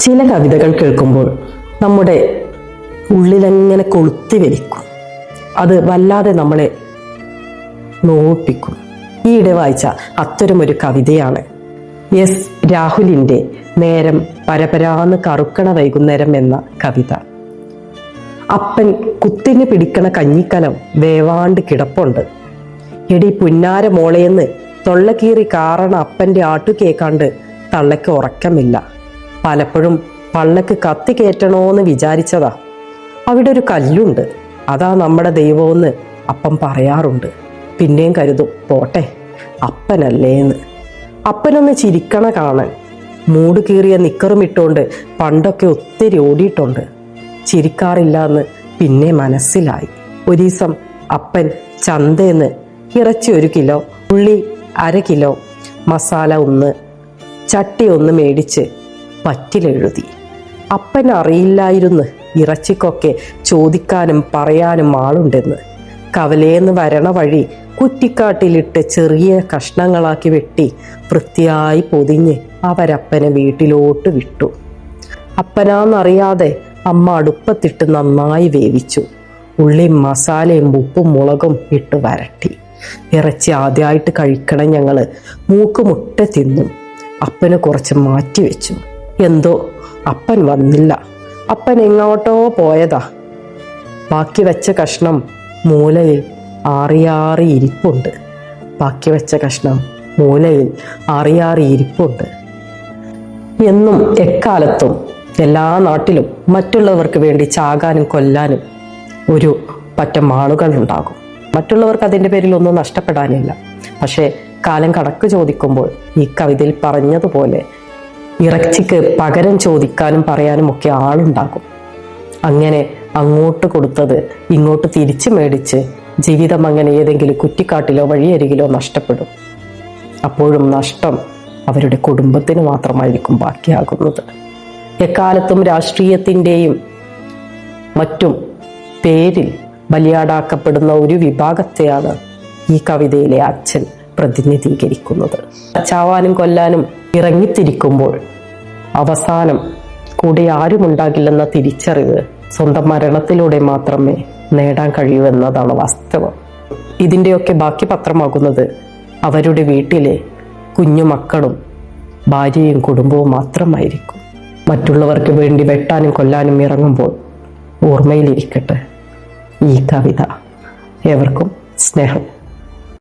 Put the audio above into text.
ചില കവിതകൾ കേൾക്കുമ്പോൾ നമ്മുടെ ഉള്ളിലെങ്ങനെ കൊളുത്തി വലിക്കും. അത് വല്ലാതെ നമ്മളെ നോവിപ്പിക്കും. ഈയിടെ വായിച്ച അത്തരമൊരു കവിതയാണ് എസ് രാഹുലിൻ്റെ നേരം പരപരാന്ന് കറുക്കണ വൈകുന്നേരം എന്ന കവിത. അപ്പൻ കുത്തിന് പിടിക്കണ കഞ്ഞിക്കലം വേവാണ്ട് കിടപ്പുണ്ട്. എടി പുന്നാര മോളയെന്ന് തൊള്ളക്കീറി കാറണ അപ്പൻ്റെ ആട്ടു കേൾക്കാണ്ട് തള്ളയ്ക്ക് ഉറക്കമില്ല. പലപ്പോഴും പള്ളക്ക് കത്തി കയറ്റണോന്ന് വിചാരിച്ചതാ. അവിടെ ഒരു കല്ലുണ്ട്, അതാ നമ്മുടെ ദൈവമെന്ന് അപ്പൻ പറയാറുണ്ട്. പിന്നെയും കരുതും പോട്ടെ അപ്പനല്ലേന്ന്. അപ്പനൊന്ന് ചിരിക്കണ കാണാൻ. മൂട് കീറിയ നിക്കറും ഇട്ടുകൊണ്ട് പണ്ടൊക്കെ ഒത്തിരി ഓടിയിട്ടുണ്ട്. ചിരിക്കാറില്ല എന്ന് പിന്നെ മനസ്സിലായി. ഒരു ദിവസം അപ്പൻ ചന്തേന്ന് ഇറച്ചി 1 കിലോ, ഉള്ളി 1/2 കിലോ, മസാല 1, ചട്ടി 1 മേടിച്ച് പറ്റിലെഴുതി. അപ്പൻ അറിയില്ലായിരുന്നു ഇറച്ചിക്കൊക്കെ ചോദിക്കാനും പറയാനും ആളുണ്ടെന്ന്. കവലേന്ന് വരണ വഴി കുറ്റിക്കാട്ടിലിട്ട് ചെറിയ കഷ്ണങ്ങളാക്കി വെട്ടി വൃത്തിയായി പൊതിഞ്ഞ് അവരപ്പനെ വീട്ടിലോട്ട് വിട്ടു. അപ്പനാന്നറിയാതെ അമ്മ അടുപ്പത്തിട്ട് നന്നായി വേവിച്ചു. ഉള്ളിയും മസാലയും ഉപ്പും മുളകും ഇട്ട് വരട്ടി. ഇറച്ചി ആദ്യമായിട്ട് കഴിക്കണം ഞങ്ങൾ. മൂക്കുമുട്ട തിന്നും. അപ്പന് കുറച്ച് മാറ്റി വെച്ചു. എന്തോ അപ്പൻ വന്നില്ല. അപ്പൻ എങ്ങോട്ടോ പോയതാ. ബാക്കി വെച്ച കഷ്ണം മൂലയിൽ ആറിയാറി ഇരിപ്പുണ്ട്. എന്നും എക്കാലത്തും എല്ലാ നാട്ടിലും മറ്റുള്ളവർക്ക് വേണ്ടി ചാകാനും കൊല്ലാനും ഒരു പറ്റം ആളുകൾ ഉണ്ടാകും. മറ്റുള്ളവർക്ക് അതിൻ്റെ പേരിൽ ഒന്നും നഷ്ടപ്പെടാനില്ല. പക്ഷേ കാലം കണക്ക് ചോദിക്കുമ്പോൾ ഈ കവിതയിൽ പറഞ്ഞതുപോലെ ഇറച്ചിക്ക് പകരം ചോദിക്കാനും പറയാനും ഒക്കെ ആളുണ്ടാകും. അങ്ങനെ അങ്ങോട്ട് കൊടുത്തത് ഇങ്ങോട്ട് തിരിച്ചു മേടിച്ച് ജീവിതം അങ്ങനെ ഏതെങ്കിലും കുറ്റിക്കാട്ടിലോ വഴിയരികിലോ നഷ്ടപ്പെടും. അപ്പോഴും നഷ്ടം അവരുടെ കുടുംബത്തിന് മാത്രമായിരിക്കും ബാക്കിയാകുന്നത്. എക്കാലത്തും രാഷ്ട്രീയത്തിൻ്റെയും മറ്റും പേരിൽ ബലിയാടാക്കപ്പെടുന്ന ഒരു വിഭാഗത്തെയാണ് ഈ കവിതയിലെ അച്ഛൻ പ്രതിനിധീകരിക്കുന്നത്. ചാവാനും കൊല്ലാനും ഇറങ്ങിത്തിരിക്കുമ്പോൾ അവസാനം കൂടെ ആരുമുണ്ടാകില്ലെന്ന തിരിച്ചറിവ് സ്വന്തം മരണത്തിലൂടെ മാത്രമേ നേടാൻ കഴിയൂ എന്നതാണ് വാസ്തവം. ഇതിൻ്റെയൊക്കെ ബാക്കി പത്രമാകുന്നത് അവരുടെ വീട്ടിലെ കുഞ്ഞുമക്കളും ഭാര്യയും കുടുംബവും മാത്രമായിരിക്കും. മറ്റുള്ളവർക്ക് വേണ്ടി വെട്ടാനും കൊല്ലാനും ഇറങ്ങുമ്പോൾ ഓർമ്മയിലിരിക്കട്ടെ ഈ കവിത. ഏവർക്കും സ്നേഹം.